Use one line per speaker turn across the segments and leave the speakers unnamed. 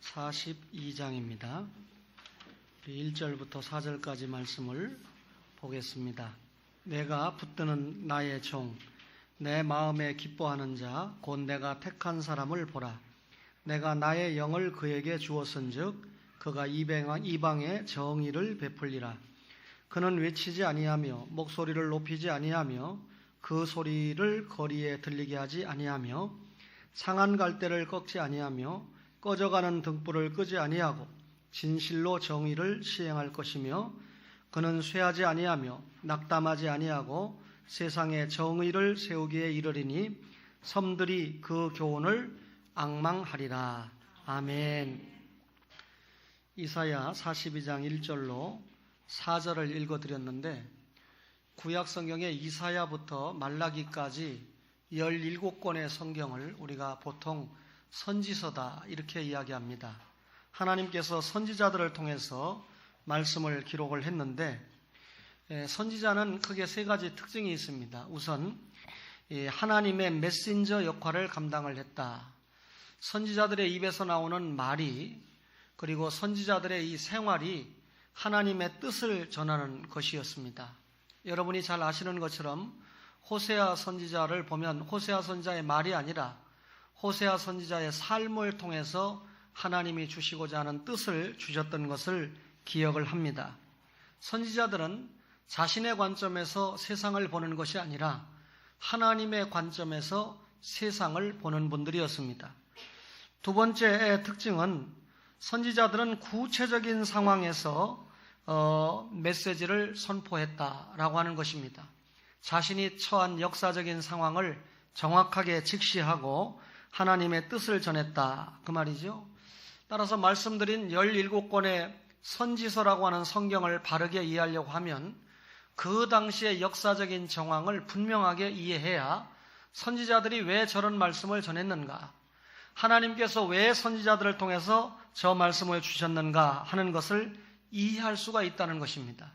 42장입니다. 1절부터 4절까지 말씀을 보겠습니다. 내가 붙드는 나의 종, 내 마음에 기뻐하는 자, 곧 내가 택한 사람을 보라. 내가 나의 영을 그에게 주었은즉 그가 이방에 정의를 베풀리라. 그는 외치지 아니하며 목소리를 높이지 아니하며 그 소리를 거리에 들리게 하지 아니하며 상한 갈대를 꺾지 아니하며 꺼져가는 등불을 끄지 아니하고 진실로 정의를 시행할 것이며 그는 쇠하지 아니하며 낙담하지 아니하고 세상에 정의를 세우기에 이르리니 섬들이 그 교훈을 앙망하리라. 아멘. 이사야 42장 1절로 4절을 읽어드렸는데 구약 성경의 이사야부터 말라기까지 17권의 성경을 우리가 보통 선지서다 이렇게 이야기합니다. 하나님께서 선지자들을 통해서 말씀을 기록을 했는데 선지자는 크게 세 가지 특징이 있습니다. 우선 하나님의 메신저 역할을 감당을 했다. 선지자들의 입에서 나오는 말이 그리고 선지자들의 이 생활이 하나님의 뜻을 전하는 것이었습니다. 여러분이 잘 아시는 것처럼 호세아 선지자를 보면 호세아 선지자의 말이 아니라 호세아 선지자의 삶을 통해서 하나님이 주시고자 하는 뜻을 주셨던 것을 기억을 합니다. 선지자들은 자신의 관점에서 세상을 보는 것이 아니라 하나님의 관점에서 세상을 보는 분들이었습니다. 두 번째 특징은 선지자들은 구체적인 상황에서 메시지를 선포했다라고 하는 것입니다. 자신이 처한 역사적인 상황을 정확하게 직시하고 하나님의 뜻을 전했다 그 말이죠. 따라서 말씀드린 17권의 선지서라고 하는 성경을 바르게 이해하려고 하면 그 당시의 역사적인 정황을 분명하게 이해해야 선지자들이 왜 저런 말씀을 전했는가, 하나님께서 왜 선지자들을 통해서 저 말씀을 주셨는가 하는 것을 이해할 수가 있다는 것입니다.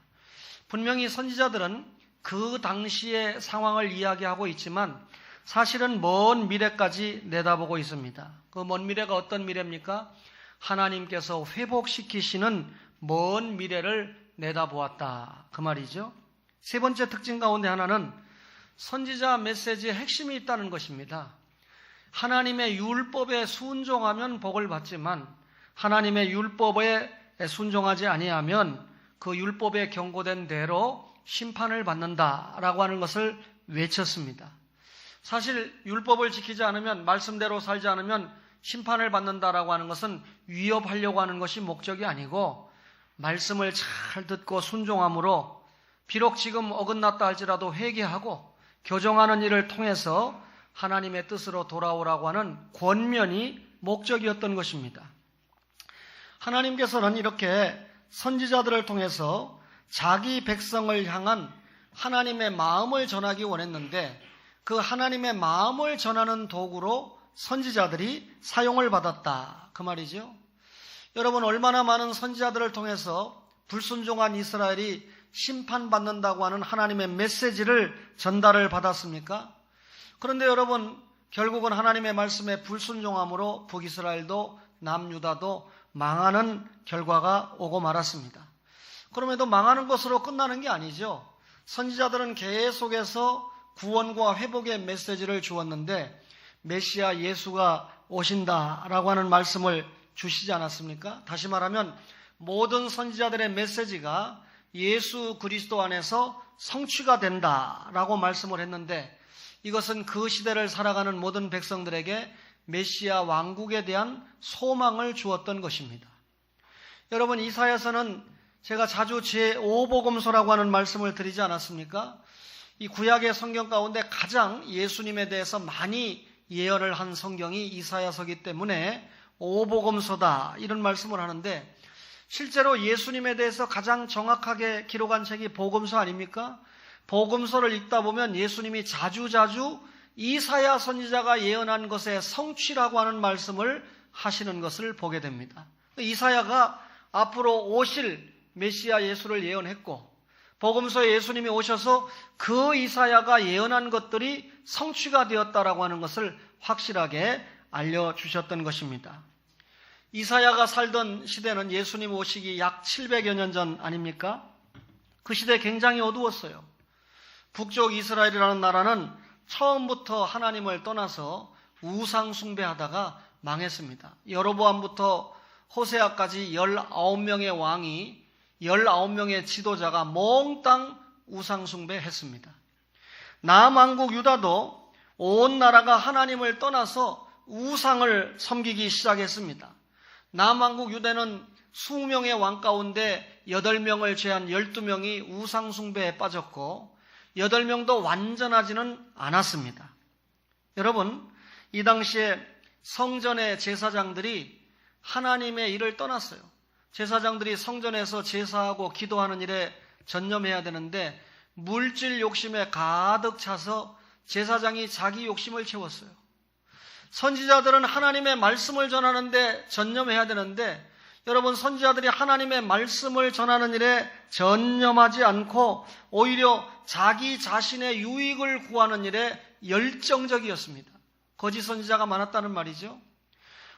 분명히 선지자들은 그 당시의 상황을 이야기하고 있지만 사실은 먼 미래까지 내다보고 있습니다. 그 먼 미래가 어떤 미래입니까? 하나님께서 회복시키시는 먼 미래를 내다보았다 그 말이죠. 세 번째 특징 가운데 하나는 선지자 메시지의 핵심이 있다는 것입니다. 하나님의 율법에 순종하면 복을 받지만 하나님의 율법에 순종하지 아니하면 그 율법에 경고된 대로 심판을 받는다라고 하는 것을 외쳤습니다. 사실 율법을 지키지 않으면, 말씀대로 살지 않으면 심판을 받는다라고 하는 것은 위협하려고 하는 것이 목적이 아니고 말씀을 잘 듣고 순종함으로 비록 지금 어긋났다 할지라도 회개하고 교정하는 일을 통해서 하나님의 뜻으로 돌아오라고 하는 권면이 목적이었던 것입니다. 하나님께서는 이렇게 선지자들을 통해서 자기 백성을 향한 하나님의 마음을 전하기 원했는데 그 하나님의 마음을 전하는 도구로 선지자들이 사용을 받았다 그 말이죠. 여러분, 얼마나 많은 선지자들을 통해서 불순종한 이스라엘이 심판받는다고 하는 하나님의 메시지를 전달을 받았습니까? 그런데 여러분, 결국은 하나님의 말씀에 불순종함으로 북이스라엘도 남유다도 망하는 결과가 오고 말았습니다. 그럼에도 망하는 것으로 끝나는 게 아니죠. 선지자들은 계속해서 구원과 회복의 메시지를 주었는데 메시아 예수가 오신다라고 하는 말씀을 주시지 않았습니까? 다시 말하면 모든 선지자들의 메시지가 예수 그리스도 안에서 성취가 된다라고 말씀을 했는데 이것은 그 시대를 살아가는 모든 백성들에게 메시아 왕국에 대한 소망을 주었던 것입니다. 여러분, 이사야서는 제가 자주 제5복음서라고 하는 말씀을 드리지 않았습니까? 이 구약의 성경 가운데 가장 예수님에 대해서 많이 예언을 한 성경이 이사야서이기 때문에 5복음서다 이런 말씀을 하는데 실제로 예수님에 대해서 가장 정확하게 기록한 책이 복음서 아닙니까? 복음서를 읽다 보면 예수님이 자주자주 이사야 선지자가 예언한 것의 성취라고 하는 말씀을 하시는 것을 보게 됩니다. 이사야가 앞으로 오실 메시아 예수를 예언했고 복음서에 예수님이 오셔서 그 이사야가 예언한 것들이 성취가 되었다라고 하는 것을 확실하게 알려주셨던 것입니다. 이사야가 살던 시대는 예수님 오시기 약 700여 년 전 아닙니까? 그 시대 굉장히 어두웠어요. 북쪽 이스라엘이라는 나라는 처음부터 하나님을 떠나서 우상 숭배하다가 망했습니다. 여로보암부터 호세아까지 19명의 왕이 19명의 지도자가 몽땅 우상 숭배했습니다. 남왕국 유다도 온 나라가 하나님을 떠나서 우상을 섬기기 시작했습니다. 남왕국 유다는 20명의 왕 가운데 8명을 제한 12명이 우상 숭배에 빠졌고 8명도 완전하지는 않았습니다. 여러분, 이 당시에 성전의 제사장들이 하나님의 일을 떠났어요. 제사장들이 성전에서 제사하고 기도하는 일에 전념해야 되는데 물질 욕심에 가득 차서 제사장이 자기 욕심을 채웠어요. 선지자들은 하나님의 말씀을 전하는데 전념해야 되는데 여러분, 선지자들이 하나님의 말씀을 전하는 일에 전념하지 않고 오히려 자기 자신의 유익을 구하는 일에 열정적이었습니다. 거짓 선지자가 많았다는 말이죠.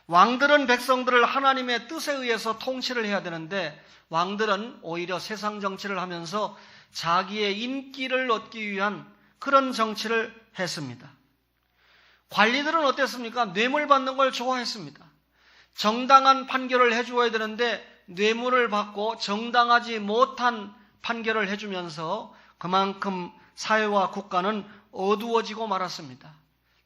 왕들은 백성들을 하나님의 뜻에 의해서 통치를 해야 되는데 왕들은 오히려 세상 정치를 하면서 자기의 인기를 얻기 위한 그런 정치를 했습니다. 관리들은 어땠습니까? 뇌물 받는 걸 좋아했습니다. 정당한 판결을 해주어야 되는데 뇌물을 받고 정당하지 못한 판결을 해주면서 그만큼 사회와 국가는 어두워지고 말았습니다.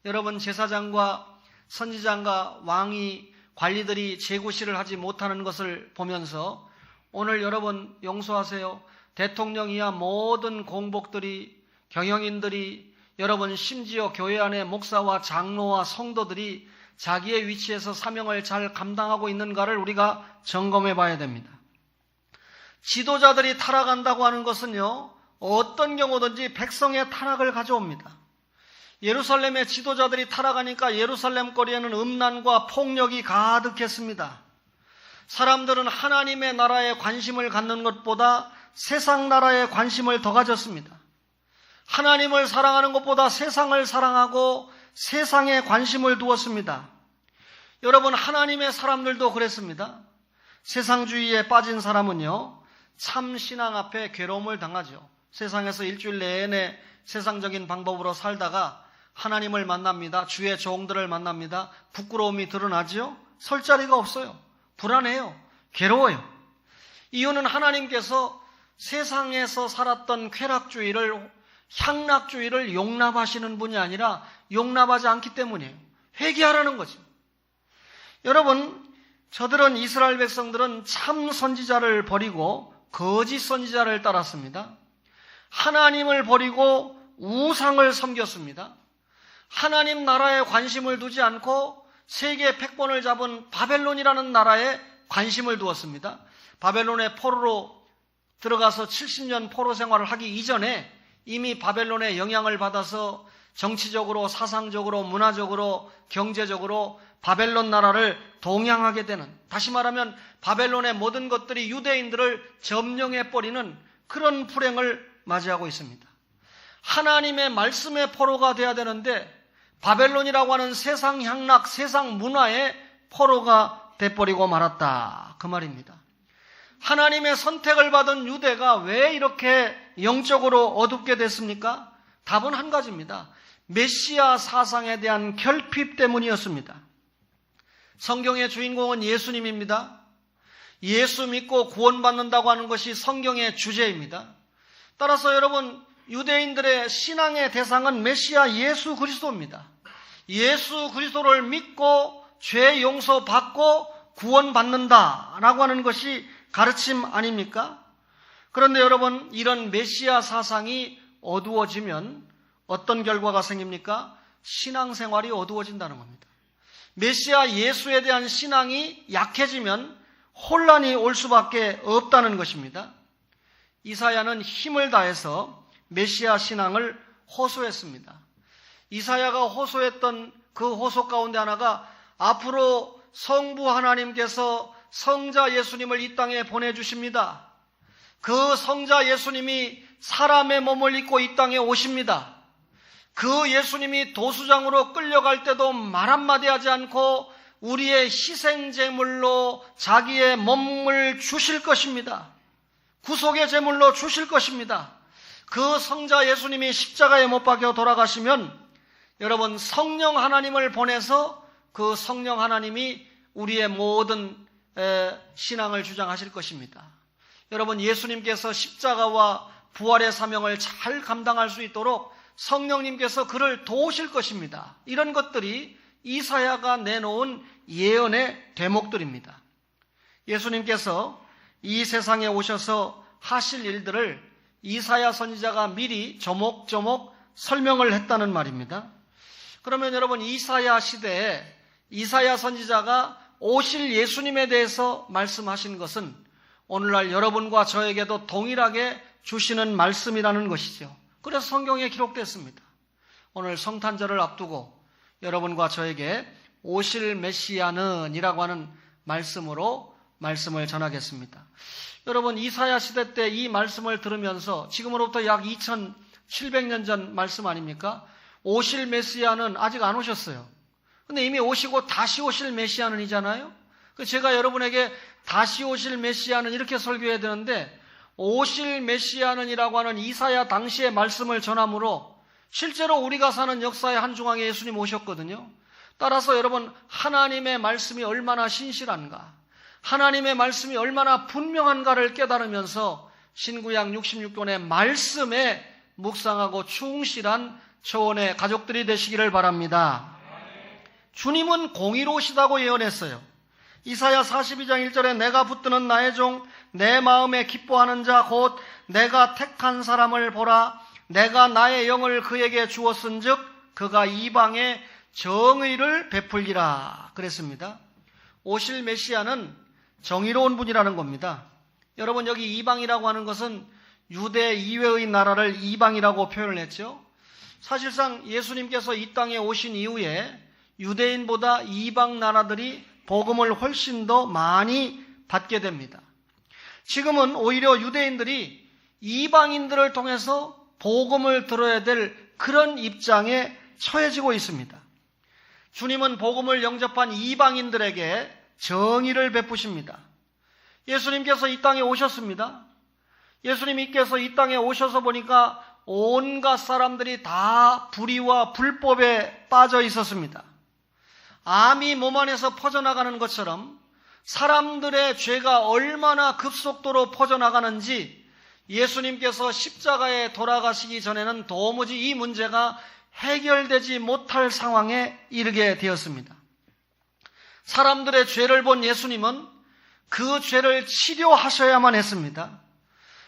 여러분, 제사장과 선지장과 왕이 관리들이 재구시를 하지 못하는 것을 보면서 오늘 여러분 용서하세요. 대통령이야 모든 공복들이, 경영인들이, 여러분 심지어 교회 안에 목사와 장로와 성도들이 자기의 위치에서 사명을 잘 감당하고 있는가를 우리가 점검해 봐야 됩니다. 지도자들이 타락한다고 하는 것은요, 어떤 경우든지 백성의 타락을 가져옵니다. 예루살렘의 지도자들이 타락하니까 예루살렘 거리에는 음란과 폭력이 가득했습니다. 사람들은 하나님의 나라에 관심을 갖는 것보다 세상 나라에 관심을 더 가졌습니다. 하나님을 사랑하는 것보다 세상을 사랑하고 세상에 관심을 두었습니다. 여러분, 하나님의 사람들도 그랬습니다. 세상주의에 빠진 사람은요, 참 신앙 앞에 괴로움을 당하죠. 세상에서 일주일 내내 세상적인 방법으로 살다가 하나님을 만납니다. 주의 종들을 만납니다. 부끄러움이 드러나죠. 설 자리가 없어요. 불안해요. 괴로워요. 이유는 하나님께서 세상에서 살았던 쾌락주의를, 향락주의를 용납하시는 분이 아니라 용납하지 않기 때문이에요. 회개하라는 거죠. 여러분, 저들은, 이스라엘 백성들은 참 선지자를 버리고 거짓 선지자를 따랐습니다. 하나님을 버리고 우상을 섬겼습니다. 하나님 나라에 관심을 두지 않고 세계 패권을 잡은 바벨론이라는 나라에 관심을 두었습니다. 바벨론의 포로로 들어가서 70년 포로 생활을 하기 이전에 이미 바벨론의 영향을 받아서 정치적으로, 사상적으로, 문화적으로, 경제적으로 바벨론 나라를 동양하게 되는, 다시 말하면 바벨론의 모든 것들이 유대인들을 점령해버리는 그런 불행을 맞이하고 있습니다. 하나님의 말씀의 포로가 돼야 되는데 바벨론이라고 하는 세상 향락, 세상 문화의 포로가 돼버리고 말았다, 그 말입니다. 하나님의 선택을 받은 유대가 왜 이렇게 영적으로 어둡게 됐습니까? 답은 한 가지입니다. 메시아 사상에 대한 결핍 때문이었습니다. 성경의 주인공은 예수님입니다. 예수 믿고 구원받는다고 하는 것이 성경의 주제입니다. 따라서 여러분, 유대인들의 신앙의 대상은 메시아 예수 그리스도입니다. 예수 그리스도를 믿고 죄 용서받고 구원받는다라고 하는 것이 가르침 아닙니까? 그런데 여러분, 이런 메시아 사상이 어두워지면 어떤 결과가 생깁니까? 신앙생활이 어두워진다는 겁니다. 메시아 예수에 대한 신앙이 약해지면 혼란이 올 수밖에 없다는 것입니다. 이사야는 힘을 다해서 메시아 신앙을 호소했습니다. 이사야가 호소했던 그 호소 가운데 하나가 앞으로 성부 하나님께서 성자 예수님을 이 땅에 보내주십니다. 그 성자 예수님이 사람의 몸을 입고 이 땅에 오십니다. 그 예수님이 도수장으로 끌려갈 때도 말 한마디 하지 않고 우리의 희생제물로 자기의 몸을 주실 것입니다. 구속의 제물로 주실 것입니다. 그 성자 예수님이 십자가에 못 박혀 돌아가시면 여러분 성령 하나님을 보내서 그 성령 하나님이 우리의 모든 신앙을 주장하실 것입니다. 여러분 예수님께서 십자가와 부활의 사명을 잘 감당할 수 있도록 성령님께서 그를 도우실 것입니다. 이런 것들이 이사야가 내놓은 예언의 대목들입니다. 예수님께서 이 세상에 오셔서 하실 일들을 이사야 선지자가 미리 조목조목 설명을 했다는 말입니다. 그러면 여러분 이사야 시대에 이사야 선지자가 오실 예수님에 대해서 말씀하신 것은 오늘날 여러분과 저에게도 동일하게 주시는 말씀이라는 것이죠. 그래서 성경에 기록됐습니다. 오늘 성탄절을 앞두고 여러분과 저에게 오실 메시아는 이라고 하는 말씀으로 말씀을 전하겠습니다. 여러분 이사야 시대 때 이 말씀을 들으면서 지금으로부터 약 2700년 전 말씀 아닙니까? 오실 메시아는 아직 안 오셨어요. 근데 이미 오시고 다시 오실 메시아는 이잖아요. 제가 여러분에게 다시 오실 메시아는 이렇게 설교해야 되는데 오실 메시아는 이라고 하는 이사야 당시의 말씀을 전함으로 실제로 우리가 사는 역사의 한 중앙에 예수님 오셨거든요. 따라서 여러분 하나님의 말씀이 얼마나 신실한가, 하나님의 말씀이 얼마나 분명한가를 깨달으면서 신구약 66권의 말씀에 묵상하고 충실한 초원의 가족들이 되시기를 바랍니다. 주님은 공의로우시다고 예언했어요. 이사야 42장 1절에 내가 붙드는 나의 종 내 마음에 기뻐하는 자 곧 내가 택한 사람을 보라. 내가 나의 영을 그에게 주었은즉 그가 이방에 정의를 베풀리라 그랬습니다. 오실 메시아는 정의로운 분이라는 겁니다. 여러분 여기 이방이라고 하는 것은 유대 이외의 나라를 이방이라고 표현을 했죠. 사실상 예수님께서 이 땅에 오신 이후에 유대인보다 이방 나라들이 복음을 훨씬 더 많이 받게 됩니다. 지금은 오히려 유대인들이 이방인들을 통해서 복음을 들어야 될 그런 입장에 처해지고 있습니다. 주님은 복음을 영접한 이방인들에게 정의를 베푸십니다. 예수님께서 이 땅에 오셨습니다. 예수님께서 이 땅에 오셔서 보니까 온갖 사람들이 다 불의와 불법에 빠져 있었습니다. 암이 몸 안에서 퍼져나가는 것처럼 사람들의 죄가 얼마나 급속도로 퍼져나가는지 예수님께서 십자가에 돌아가시기 전에는 도무지 이 문제가 해결되지 못할 상황에 이르게 되었습니다. 사람들의 죄를 본 예수님은 그 죄를 치료하셔야만 했습니다.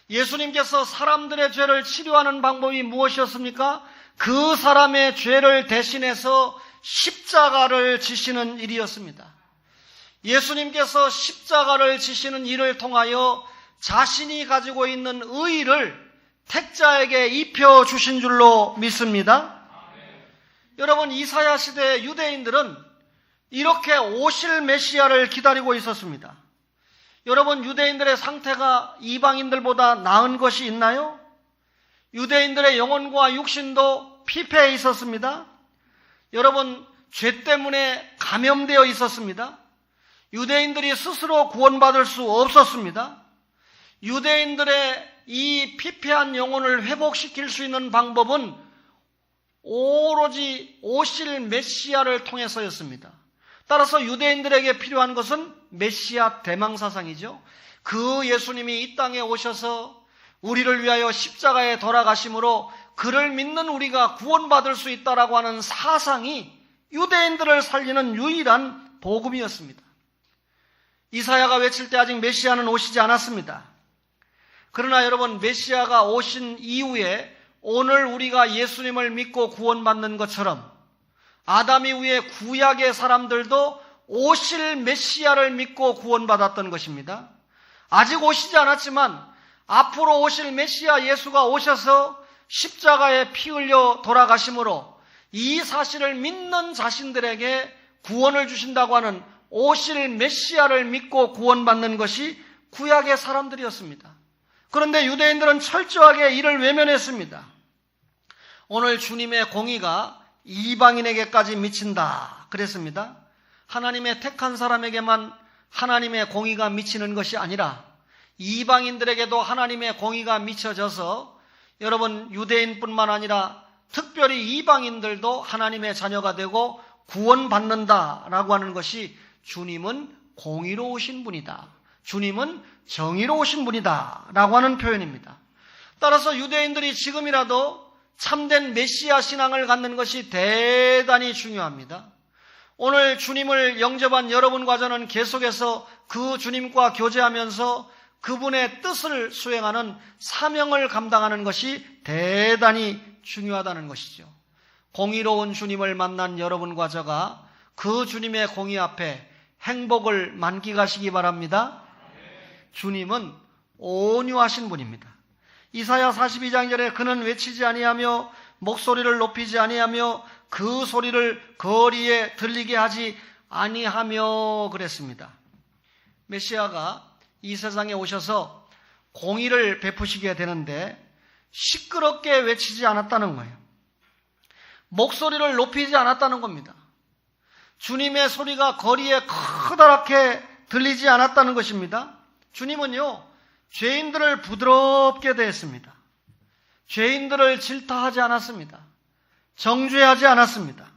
예수님께서 사람들의 죄를 치료하는 방법이 무엇이었습니까? 그 사람의 죄를 대신해서 십자가를 지시는 일이었습니다. 예수님께서 십자가를 지시는 일을 통하여 자신이 가지고 있는 의의를 택자에게 입혀주신 줄로 믿습니다. 여러분 이사야 시대의 유대인들은 이렇게 오실 메시아를 기다리고 있었습니다. 여러분 유대인들의 상태가 이방인들보다 나은 것이 있나요? 유대인들의 영혼과 육신도 피폐해 있었습니다. 여러분 죄 때문에 감염되어 있었습니다. 유대인들이 스스로 구원받을 수 없었습니다. 유대인들의 이 피폐한 영혼을 회복시킬 수 있는 방법은 오로지 오실 메시아를 통해서였습니다. 따라서 유대인들에게 필요한 것은 메시아 대망사상이죠. 그 예수님이 이 땅에 오셔서 우리를 위하여 십자가에 돌아가심으로 그를 믿는 우리가 구원받을 수 있다라고 하는 사상이 유대인들을 살리는 유일한 복음이었습니다. 이사야가 외칠 때 아직 메시아는 오시지 않았습니다. 그러나 여러분 메시아가 오신 이후에 오늘 우리가 예수님을 믿고 구원받는 것처럼 아담 이후에 구약의 사람들도 오실 메시아를 믿고 구원받았던 것입니다. 아직 오시지 않았지만 앞으로 오실 메시아 예수가 오셔서 십자가에 피 흘려 돌아가심으로 이 사실을 믿는 자신들에게 구원을 주신다고 하는 오실 메시아를 믿고 구원받는 것이 구약의 사람들이었습니다. 그런데 유대인들은 철저하게 이를 외면했습니다. 오늘 주님의 공의가 이방인에게까지 미친다 그랬습니다. 하나님의 택한 사람에게만 하나님의 공의가 미치는 것이 아니라 이방인들에게도 하나님의 공의가 미쳐져서 여러분 유대인뿐만 아니라 특별히 이방인들도 하나님의 자녀가 되고 구원받는다라고 하는 것이 주님은 공의로우신 분이다. 주님은 정의로우신 분이다 라고 하는 표현입니다. 따라서 유대인들이 지금이라도 참된 메시아 신앙을 갖는 것이 대단히 중요합니다. 오늘 주님을 영접한 여러분과 저는 계속해서 그 주님과 교제하면서 그분의 뜻을 수행하는 사명을 감당하는 것이 대단히 중요하다는 것이죠. 공의로운 주님을 만난 여러분과 저가 그 주님의 공의 앞에 행복을 만끽하시기 바랍니다. 주님은 온유하신 분입니다. 이사야 42장 절에 그는 외치지 아니하며 목소리를 높이지 아니하며 그 소리를 거리에 들리게 하지 아니하며 그랬습니다. 메시아가 이 세상에 오셔서 공의를 베푸시게 되는데 시끄럽게 외치지 않았다는 거예요. 목소리를 높이지 않았다는 겁니다. 주님의 소리가 거리에 커다랗게 들리지 않았다는 것입니다. 주님은요, 죄인들을 부드럽게 대했습니다. 죄인들을 질타하지 않았습니다. 정죄하지 않았습니다.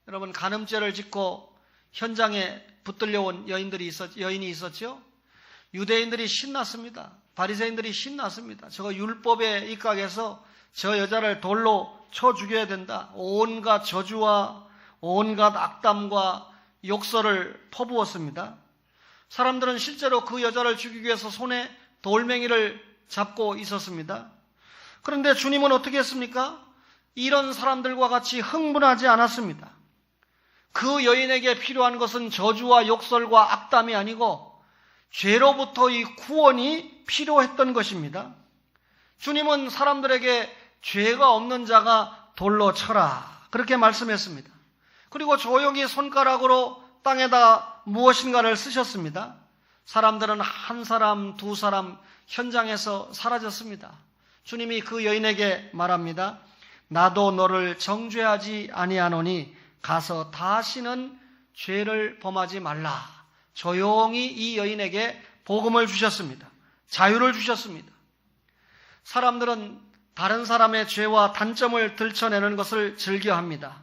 여러분, 간음죄를 짓고 현장에 붙들려온 여인이 있었죠? 유대인들이 신났습니다. 바리새인들이 신났습니다. 저거 율법에 입각해서 저 여자를 돌로 쳐 죽여야 된다. 온갖 저주와 온갖 악담과 욕설을 퍼부었습니다. 사람들은 실제로 그 여자를 죽이기 위해서 손에 돌멩이를 잡고 있었습니다. 그런데 주님은 어떻게 했습니까? 이런 사람들과 같이 흥분하지 않았습니다. 그 여인에게 필요한 것은 저주와 욕설과 악담이 아니고 죄로부터의 구원이 필요했던 것입니다. 주님은 사람들에게 죄가 없는 자가 돌로 쳐라 그렇게 말씀했습니다. 그리고 조용히 손가락으로 땅에다 무엇인가를 쓰셨습니다. 사람들은 한 사람, 두 사람 현장에서 사라졌습니다. 주님이 그 여인에게 말합니다. 나도 너를 정죄하지 아니하노니 가서 다시는 죄를 범하지 말라. 조용히 이 여인에게 복음을 주셨습니다. 자유를 주셨습니다. 사람들은 다른 사람의 죄와 단점을 들춰내는 것을 즐겨합니다.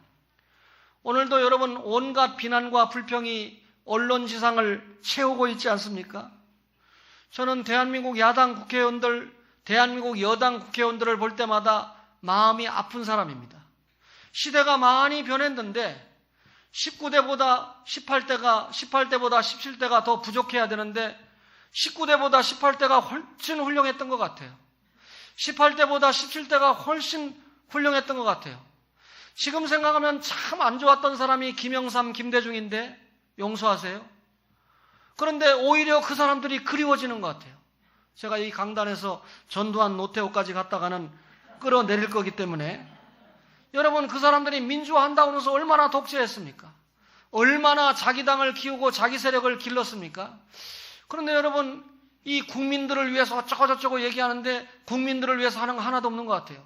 오늘도 여러분 온갖 비난과 불평이 언론지상을 채우고 있지 않습니까? 저는 대한민국 야당 국회의원들, 대한민국 여당 국회의원들을 볼 때마다 마음이 아픈 사람입니다. 시대가 많이 변했는데 19대보다 18대보다 17대가 더 부족해야 되는데 19대보다 18대가 훨씬 훌륭했던 것 같아요. 18대보다 17대가 훨씬 훌륭했던 것 같아요. 지금 생각하면 참 안 좋았던 사람이 김영삼, 김대중인데 용서하세요. 그런데 오히려 그 사람들이 그리워지는 것 같아요. 제가 이 강단에서 전두환, 노태우까지 갔다가는 끌어내릴 거기 때문에 여러분 그 사람들이 민주화한다고 해서 얼마나 독재했습니까? 얼마나 자기 당을 키우고 자기 세력을 길렀습니까? 그런데 여러분 이 국민들을 위해서 어쩌고저쩌고 얘기하는데 국민들을 위해서 하는 거 하나도 없는 것 같아요.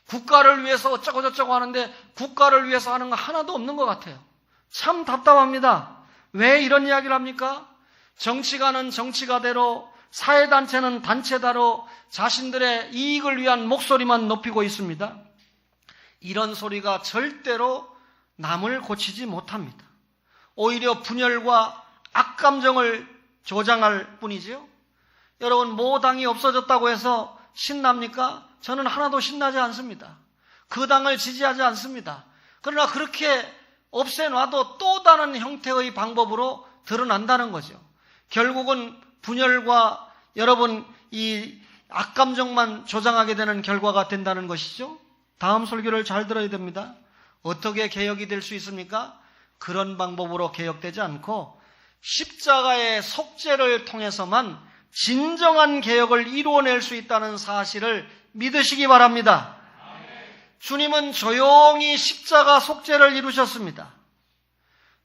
국가를 위해서 어쩌고저쩌고 하는데 국가를 위해서 하는 거 하나도 없는 것 같아요. 참 답답합니다. 왜 이런 이야기를 합니까? 정치가는 정치가대로, 사회단체는 단체대로 자신들의 이익을 위한 목소리만 높이고 있습니다. 이런 소리가 절대로 남을 고치지 못합니다. 오히려 분열과 악감정을 조장할 뿐이지요. 여러분 모 당이 없어졌다고 해서 신납니까? 저는 하나도 신나지 않습니다. 그 당을 지지하지 않습니다. 그러나 그렇게 없애놔도 또 다른 형태의 방법으로 드러난다는 거죠. 결국은 분열과 여러분 이 악감정만 조장하게 되는 결과가 된다는 것이죠. 다음 설교를 잘 들어야 됩니다. 어떻게 개혁이 될 수 있습니까? 그런 방법으로 개혁되지 않고 십자가의 속죄를 통해서만 진정한 개혁을 이루어낼 수 있다는 사실을 믿으시기 바랍니다. 주님은 조용히 십자가 속죄를 이루셨습니다.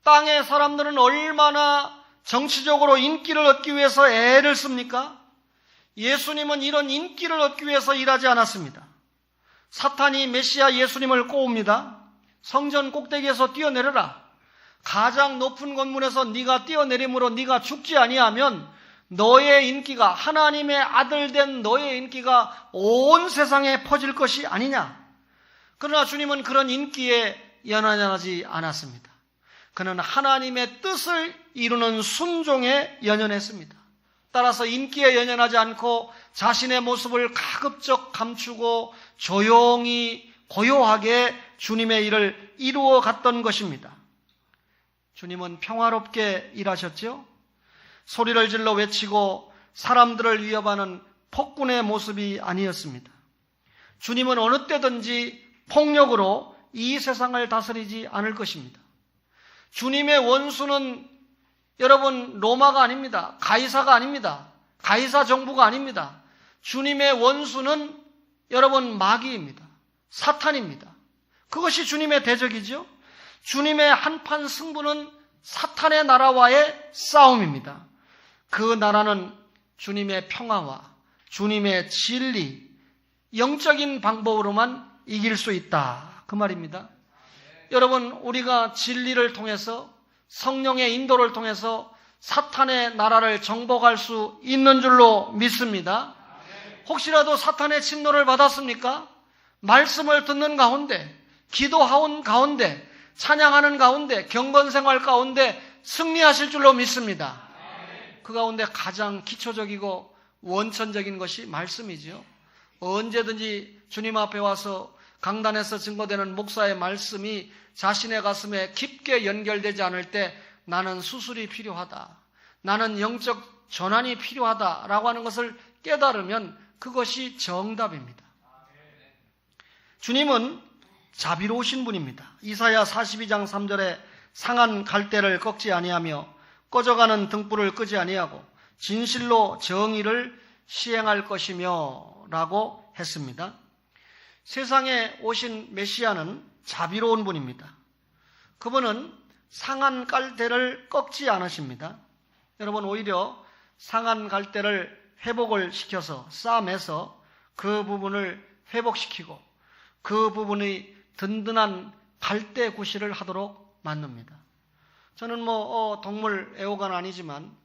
땅의 사람들은 얼마나 정치적으로 인기를 얻기 위해서 애를 씁니까? 예수님은 이런 인기를 얻기 위해서 일하지 않았습니다. 사탄이 메시아 예수님을 꼬웁니다. 성전 꼭대기에서 뛰어내려라. 가장 높은 건물에서 네가 뛰어내림으로 네가 죽지 아니하면 너의 인기가, 하나님의 아들 된 너의 인기가 온 세상에 퍼질 것이 아니냐. 그러나 주님은 그런 인기에 연연하지 않았습니다. 그는 하나님의 뜻을 이루는 순종에 연연했습니다. 따라서 인기에 연연하지 않고 자신의 모습을 가급적 감추고 조용히 고요하게 주님의 일을 이루어 갔던 것입니다. 주님은 평화롭게 일하셨죠? 소리를 질러 외치고 사람들을 위협하는 폭군의 모습이 아니었습니다. 주님은 어느 때든지 폭력으로 이 세상을 다스리지 않을 것입니다. 주님의 원수는 여러분 로마가 아닙니다. 가이사가 아닙니다. 가이사 정부가 아닙니다. 주님의 원수는 여러분 마귀입니다. 사탄입니다. 그것이 주님의 대적이죠. 주님의 한판 승부는 사탄의 나라와의 싸움입니다. 그 나라는 주님의 평화와 주님의 진리, 영적인 방법으로만 이길 수 있다. 그 말입니다. 여러분, 우리가 진리를 통해서 성령의 인도를 통해서 사탄의 나라를 정복할 수 있는 줄로 믿습니다. 혹시라도 사탄의 침노를 받았습니까? 말씀을 듣는 가운데, 기도하는 가운데, 찬양하는 가운데, 경건생활 가운데 승리하실 줄로 믿습니다. 그 가운데 가장 기초적이고 원천적인 것이 말씀이죠. 언제든지 주님 앞에 와서 강단에서 증거되는 목사의 말씀이 자신의 가슴에 깊게 연결되지 않을 때 나는 수술이 필요하다, 나는 영적 전환이 필요하다라고 하는 것을 깨달으면 그것이 정답입니다. 주님은 자비로우신 분입니다. 이사야 42장 3절에 상한 갈대를 꺾지 아니하며 꺼져가는 등불을 끄지 아니하고 진실로 정의를 시행할 것이며 라고 했습니다. 세상에 오신 메시아는 자비로운 분입니다. 그분은 상한 갈대를 꺾지 않으십니다. 여러분, 오히려 상한 갈대를 회복을 시켜서 싸매서 그 부분을 회복시키고 그 부분의 든든한 갈대 구실을 하도록 만듭니다. 저는 동물 애호가는 아니지만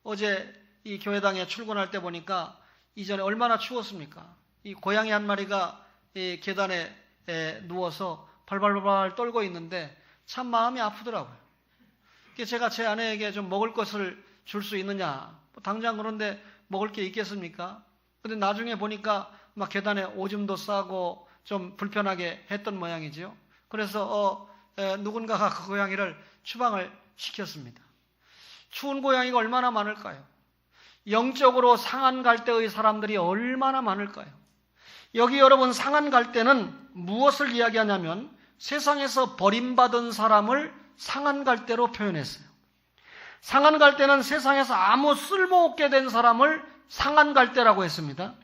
어제 이 교회당에 출근할 때 보니까 이전에 얼마나 추웠습니까? 이 고양이 한 마리가 이 계단에 누워서 발발발 떨고 있는데 참 마음이 아프더라고요. 제가 제 아내에게 좀 먹을 것을 줄 수 있느냐, 당장 그런데 먹을 게 있겠습니까? 근데 나중에 보니까 막 계단에 오줌도 싸고 좀 불편하게 했던 모양이지요. 그래서 누군가가 그 고양이를 추방을 시켰습니다. 추운 고양이가 얼마나 많을까요? 영적으로 상한 갈대의 사람들이 얼마나 많을까요? 여기 여러분, 상한 갈대는 무엇을 이야기하냐면 세상에서 버림받은 사람을 상한 갈대로 표현했어요. 상한 갈대는 세상에서 아무 쓸모없게 된 사람을 상한 갈대라고 했습니다.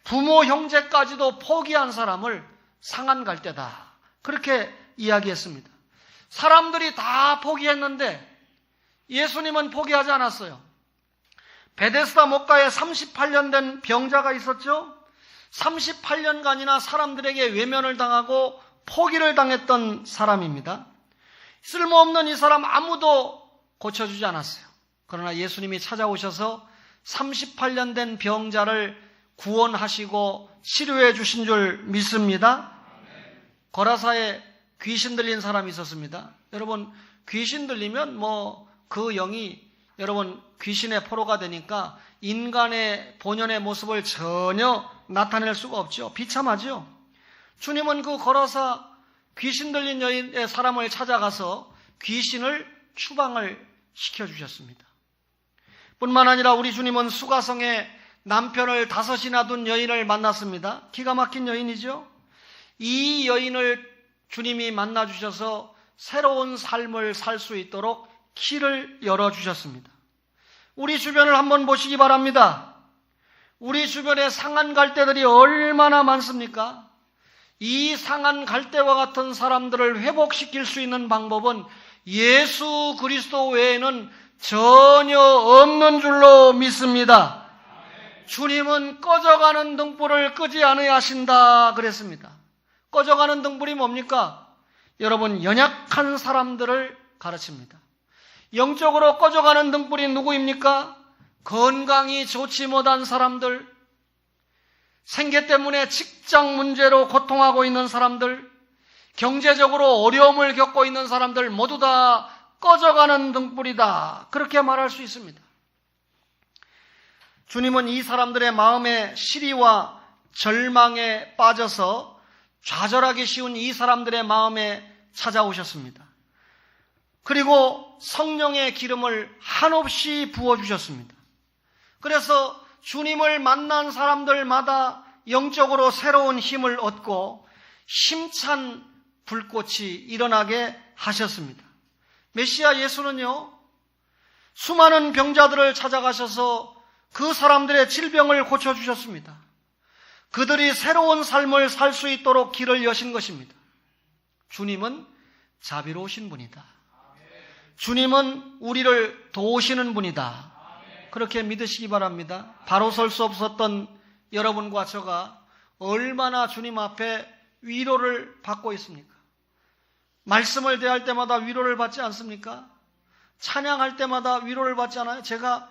부모, 형제까지도 포기한 사람을 상한 갈대다, 그렇게 이야기했습니다. 사람들이 다 포기했는데 예수님은 포기하지 않았어요. 베데스다 목가에 38년 된 병자가 있었죠. 38년간이나 사람들에게 외면을 당하고 포기를 당했던 사람입니다. 쓸모없는 이 사람 아무도 고쳐주지 않았어요. 그러나 예수님이 찾아오셔서 38년 된 병자를 구원하시고 치료해 주신 줄 믿습니다. 거라사에 귀신 들린 사람이 있었습니다. 여러분, 귀신 들리면 그 영이 여러분 귀신의 포로가 되니까 인간의 본연의 모습을 전혀 나타낼 수가 없죠. 비참하죠. 주님은 그 거라사 귀신 들린 여인의 사람을 찾아가서 귀신을 추방을 시켜주셨습니다. 뿐만 아니라 우리 주님은 수가성에 남편을 5이나 둔 여인을 만났습니다. 기가 막힌 여인이죠. 이 여인을 주님이 만나주셔서 새로운 삶을 살 수 있도록 길을 열어주셨습니다. 우리 주변을 한번 보시기 바랍니다. 우리 주변에 상한 갈대들이 얼마나 많습니까? 이 상한 갈대와 같은 사람들을 회복시킬 수 있는 방법은 예수 그리스도 외에는 전혀 없는 줄로 믿습니다. 주님은 꺼져가는 등불을 끄지 아니하신다 그랬습니다. 꺼져가는 등불이 뭡니까? 여러분, 연약한 사람들을 가르칩니다. 영적으로 꺼져가는 등불이 누구입니까? 건강이 좋지 못한 사람들, 생계 때문에 직장 문제로 고통하고 있는 사람들, 경제적으로 어려움을 겪고 있는 사람들 모두 다 꺼져가는 등불이다. 그렇게 말할 수 있습니다. 주님은 이 사람들의 마음의 시리와 절망에 빠져서 좌절하기 쉬운 이 사람들의 마음에 찾아오셨습니다. 그리고 성령의 기름을 한없이 부어주셨습니다. 그래서 주님을 만난 사람들마다 영적으로 새로운 힘을 얻고 힘찬 불꽃이 일어나게 하셨습니다. 메시아 예수는요, 수많은 병자들을 찾아가셔서 그 사람들의 질병을 고쳐주셨습니다. 그들이 새로운 삶을 살 수 있도록 길을 여신 것입니다. 주님은 자비로우신 분이다. 주님은 우리를 도우시는 분이다. 그렇게 믿으시기 바랍니다. 바로 설 수 없었던 여러분과 저가 얼마나 주님 앞에 위로를 받고 있습니까? 말씀을 대할 때마다 위로를 받지 않습니까? 찬양할 때마다 위로를 받지 않아요? 제가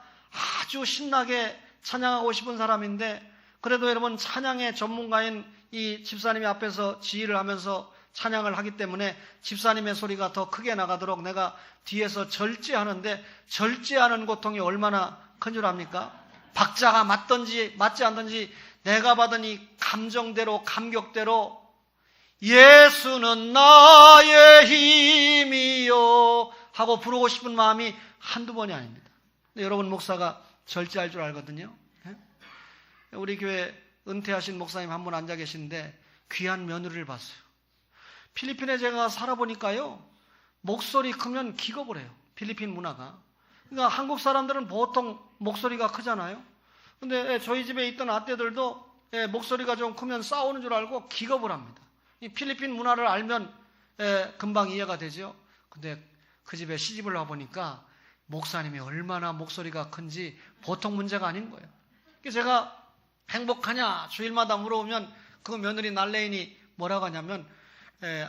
아주 신나게 찬양하고 싶은 사람인데 그래도 여러분 찬양의 전문가인 이 집사님이 앞에서 지휘를 하면서 찬양을 하기 때문에 집사님의 소리가 더 크게 나가도록 내가 뒤에서 절제하는데 절제하는 고통이 얼마나 큰 줄 압니까? 박자가 맞든지 맞지 않든지 내가 받은 이 감정대로 감격대로 예수는 나의 힘이요 하고 부르고 싶은 마음이 한두 번이 아닙니다. 근데 여러분 목사가 절제할 줄 알거든요. 우리 교회 은퇴하신 목사님 한 분 앉아 계신데 귀한 며느리를 봤어요. 필리핀에 제가 살아보니까요, 목소리 크면 기겁을 해요. 필리핀 문화가. 그러니까 한국 사람들은 보통 목소리가 크잖아요. 근데 저희 집에 있던 아떼들도 목소리가 좀 크면 싸우는 줄 알고 기겁을 합니다. 이 필리핀 문화를 알면 금방 이해가 되죠. 근데 그 집에 시집을 와보니까 목사님이 얼마나 목소리가 큰지 보통 문제가 아닌 거예요. 그래서 제가 행복하냐 주일마다 물어보면 그 며느리 날래인이 뭐라고 하냐면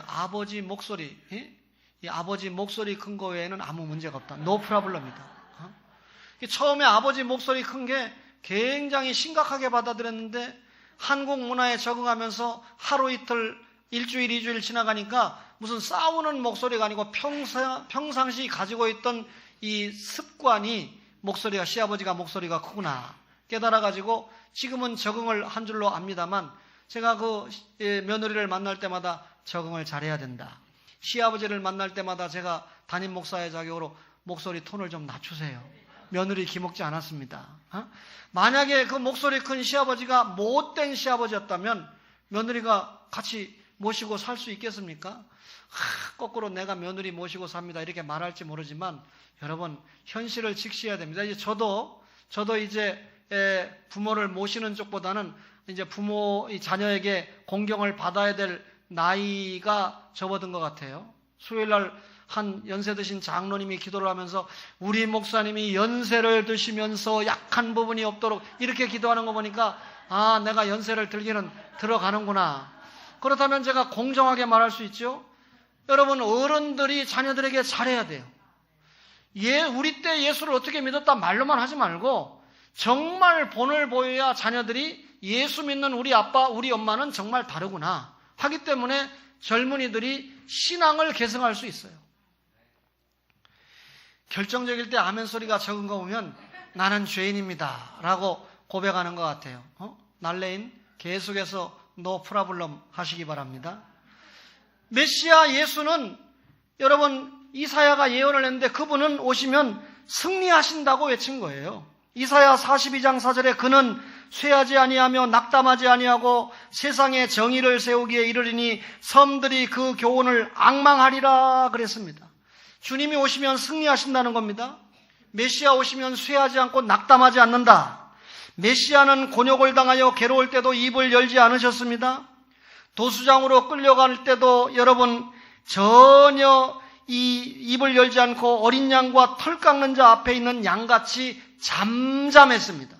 아버지 목소리, 이 아버지 목소리 큰 거 외에는 아무 문제가 없다. 노 프라블럼이다. 처음에 아버지 목소리 큰 게 굉장히 심각하게 받아들였는데 한국 문화에 적응하면서 하루 이틀, 일주일, 이주일 지나가니까 무슨 싸우는 목소리가 아니고 평상시 가지고 있던 이 습관이 목소리가, 시아버지가 목소리가 크구나 깨달아가지고 지금은 적응을 한 줄로 압니다만 제가 그 며느리를 만날 때마다 적응을 잘해야 된다. 시아버지를 만날 때마다 제가 담임 목사의 자격으로 목소리 톤을 좀 낮추세요. 며느리 기먹지 않았습니다. 만약에 그 목소리 큰 시아버지가 못된 시아버지였다면 며느리가 같이 모시고 살 수 있겠습니까? 거꾸로 내가 며느리 모시고 삽니다 이렇게 말할지 모르지만 여러분 현실을 직시해야 됩니다. 이제 저도 이제 부모를 모시는 쪽보다는 이제 이 자녀에게 공경을 받아야 될 나이가 접어든 것 같아요. 수요일날 한 연세 드신 장로님이 기도를 하면서 우리 목사님이 연세를 드시면서 약한 부분이 없도록 이렇게 기도하는 거 보니까 아, 내가 연세를 들기는 들어가는구나. 그렇다면 제가 공정하게 말할 수 있죠. 여러분 어른들이 자녀들에게 잘해야 돼요. 우리 때 예수를 어떻게 믿었다 말로만 하지 말고 정말 본을 보여야 자녀들이 예수 믿는 우리 아빠, 우리 엄마는 정말 다르구나 하기 때문에 젊은이들이 신앙을 계승할 수 있어요. 결정적일 때 아멘 소리가 적은 거 보면 나는 죄인입니다 라고 고백하는 것 같아요. 날래인 계속해서 노 프라블럼 하시기 바랍니다. 메시아 예수는 여러분 이사야가 예언을 했는데 그분은 오시면 승리하신다고 외친 거예요. 이사야 42장 4절에 그는 쇠하지 아니하며 낙담하지 아니하고 세상에 정의를 세우기에 이르리니 섬들이 그 교훈을 앙망하리라 그랬습니다. 주님이 오시면 승리하신다는 겁니다. 메시아 오시면 쇠하지 않고 낙담하지 않는다. 메시아는 곤욕을 당하여 괴로울 때도 입을 열지 않으셨습니다. 도수장으로 끌려갈 때도 여러분 전혀 이 입을 열지 않고 어린 양과 털 깎는 자 앞에 있는 양같이 잠잠했습니다.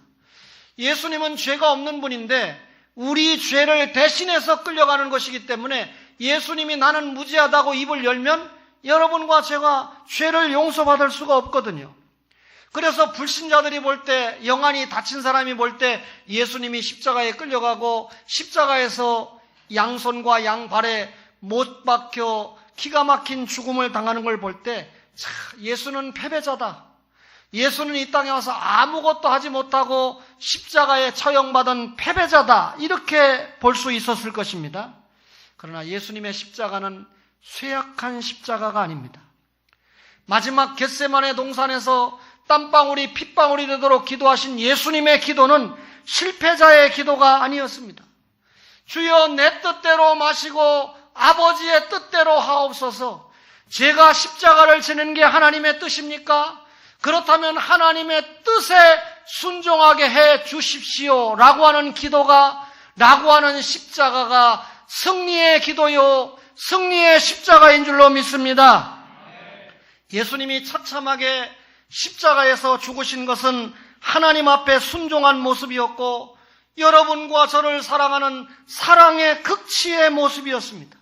예수님은 죄가 없는 분인데 우리 죄를 대신해서 끌려가는 것이기 때문에 예수님이 나는 무죄하다고 입을 열면 여러분과 제가 죄를 용서받을 수가 없거든요. 그래서 불신자들이 볼 때, 영안이 다친 사람이 볼 때 예수님이 십자가에 끌려가고 십자가에서 양손과 양발에 못 박혀 기가 막힌 죽음을 당하는 걸 볼 때 예수는 패배자다. 예수는 이 땅에 와서 아무것도 하지 못하고 십자가에 처형받은 패배자다. 이렇게 볼 수 있었을 것입니다. 그러나 예수님의 십자가는 쇠약한 십자가가 아닙니다. 마지막 겟세마네 동산에서 땀방울이 핏방울이 되도록 기도하신 예수님의 기도는 실패자의 기도가 아니었습니다. 주여 내 뜻대로 마시고 아버지의 뜻대로 하옵소서. 제가 십자가를 지는 게 하나님의 뜻입니까? 그렇다면 하나님의 뜻에 순종하게 해 주십시오 라고 하는 기도가, 라고 하는 십자가가 승리의 기도요, 승리의 십자가인 줄로 믿습니다. 예수님이 처참하게 십자가에서 죽으신 것은 하나님 앞에 순종한 모습이었고 여러분과 저를 사랑하는 사랑의 극치의 모습이었습니다.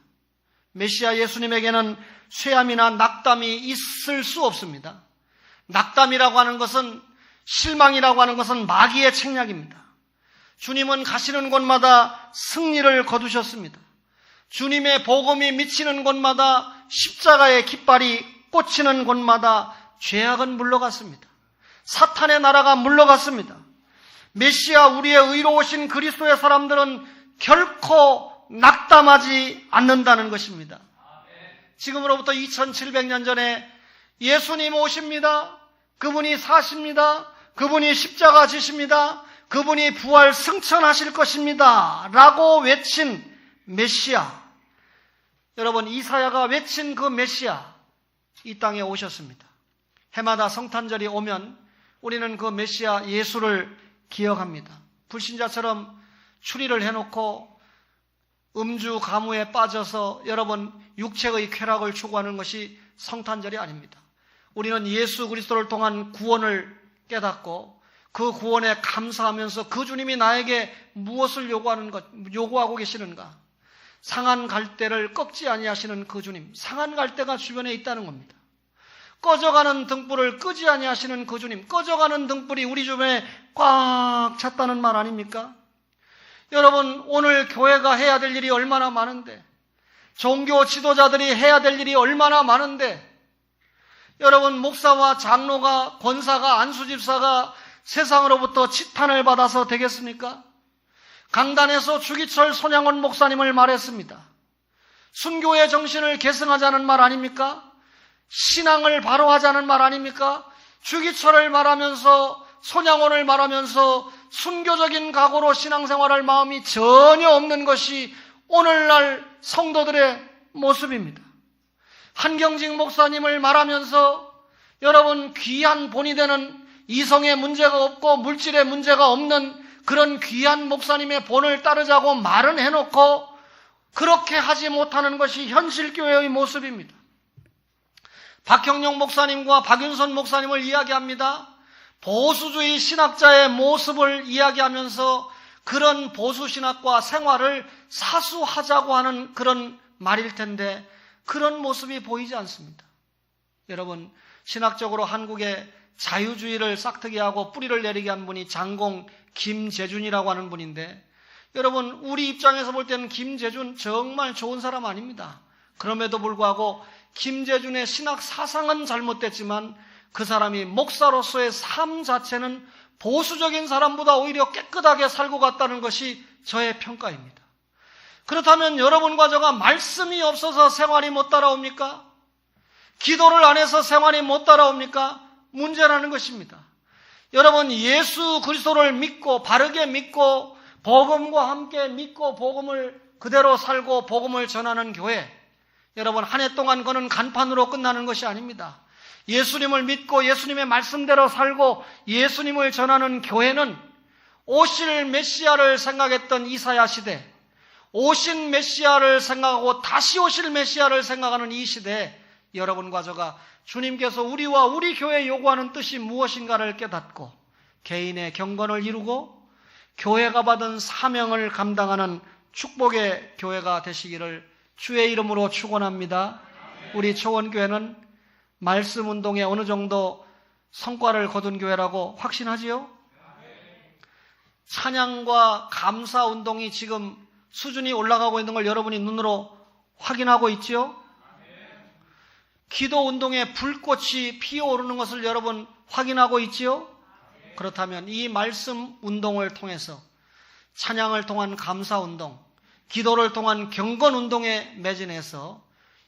메시아 예수님에게는 쇠함이나 낙담이 있을 수 없습니다. 낙담이라고 하는 것은, 실망이라고 하는 것은 마귀의 책략입니다. 주님은 가시는 곳마다 승리를 거두셨습니다. 주님의 복음이 미치는 곳마다, 십자가의 깃발이 꽂히는 곳마다 죄악은 물러갔습니다. 사탄의 나라가 물러갔습니다. 메시아, 우리의 의로우신 그리스도의 사람들은 결코 낙담하지 않는다는 것입니다. 지금으로부터 2700년 전에 예수님 오십니다. 그분이 사십니다. 그분이 십자가 지십니다. 그분이 부활 승천하실 것입니다 라고 외친 메시아, 여러분, 이사야가 외친 그 메시아 이 땅에 오셨습니다. 해마다 성탄절이 오면 우리는 그 메시아 예수를 기억합니다. 불신자처럼 추리를 해놓고 음주 가무에 빠져서 여러분 육체의 쾌락을 추구하는 것이 성탄절이 아닙니다. 우리는 예수 그리스도를 통한 구원을 깨닫고 그 구원에 감사하면서 그 주님이 나에게 무엇을 요구하고 계시는가? 상한 갈대를 꺾지 아니하시는 그 주님, 상한 갈대가 주변에 있다는 겁니다. 꺼져가는 등불을 끄지 아니하시는 그 주님, 꺼져가는 등불이 우리 주변에 꽉 찼다는 말 아닙니까? 여러분, 오늘 교회가 해야 될 일이 얼마나 많은데, 종교 지도자들이 해야 될 일이 얼마나 많은데, 여러분, 목사와 장로가, 권사가, 안수집사가 세상으로부터 지탄을 받아서 되겠습니까? 강단에서 주기철 손양원 목사님을 말했습니다. 순교의 정신을 계승하자는 말 아닙니까? 신앙을 바로 하자는 말 아닙니까? 주기철을 말하면서, 손양원을 말하면서 순교적인 각오로 신앙생활할 마음이 전혀 없는 것이 오늘날 성도들의 모습입니다. 한경직 목사님을 말하면서 여러분, 귀한 본이 되는, 이성에 문제가 없고 물질에 문제가 없는 그런 귀한 목사님의 본을 따르자고 말은 해놓고 그렇게 하지 못하는 것이 현실교회의 모습입니다. 박형룡 목사님과 박윤선 목사님을 이야기합니다. 보수주의 신학자의 모습을 이야기하면서 그런 보수신학과 생활을 사수하자고 하는 그런 말일 텐데 그런 모습이 보이지 않습니다. 여러분, 신학적으로 한국의 자유주의를 싹트게하고 뿌리를 내리게 한 분이 장공 김재준이라고 하는 분인데, 여러분, 우리 입장에서 볼 때는 김재준 정말 좋은 사람 아닙니다. 그럼에도 불구하고 김재준의 신학 사상은 잘못됐지만 그 사람이 목사로서의 삶 자체는 보수적인 사람보다 오히려 깨끗하게 살고 갔다는 것이 저의 평가입니다. 그렇다면 여러분과 저가 말씀이 없어서 생활이 못 따라옵니까? 기도를 안 해서 생활이 못 따라옵니까? 문제라는 것입니다. 여러분, 예수 그리스도를 믿고 바르게 믿고 복음과 함께 믿고 복음을 그대로 살고 복음을 전하는 교회, 여러분, 한 해 동안 그는 간판으로 끝나는 것이 아닙니다. 예수님을 믿고 예수님의 말씀대로 살고 예수님을 전하는 교회는 오실 메시아를 생각했던 이사야 시대, 오신 메시아를 생각하고 다시 오실 메시아를 생각하는 이 시대에 여러분과 저가 주님께서 우리와 우리 교회에 요구하는 뜻이 무엇인가를 깨닫고 개인의 경건을 이루고 교회가 받은 사명을 감당하는 축복의 교회가 되시기를 주의 이름으로 축원합니다. 우리 초원교회는 말씀 운동에 어느 정도 성과를 거둔 교회라고 확신하지요? 찬양과 감사 운동이 지금 수준이 올라가고 있는 걸 여러분이 눈으로 확인하고 있지요? 기도 운동에 불꽃이 피어오르는 것을 여러분 확인하고 있지요? 그렇다면 이 말씀 운동을 통해서 찬양을 통한 감사 운동, 기도를 통한 경건 운동에 매진해서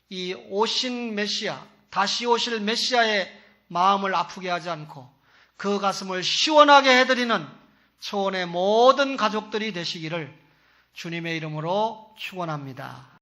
이 오신 메시아, 다시 오실 메시아의 마음을 아프게 하지 않고 그 가슴을 시원하게 해드리는 초원의 모든 가족들이 되시기를 주님의 이름으로 축원합니다.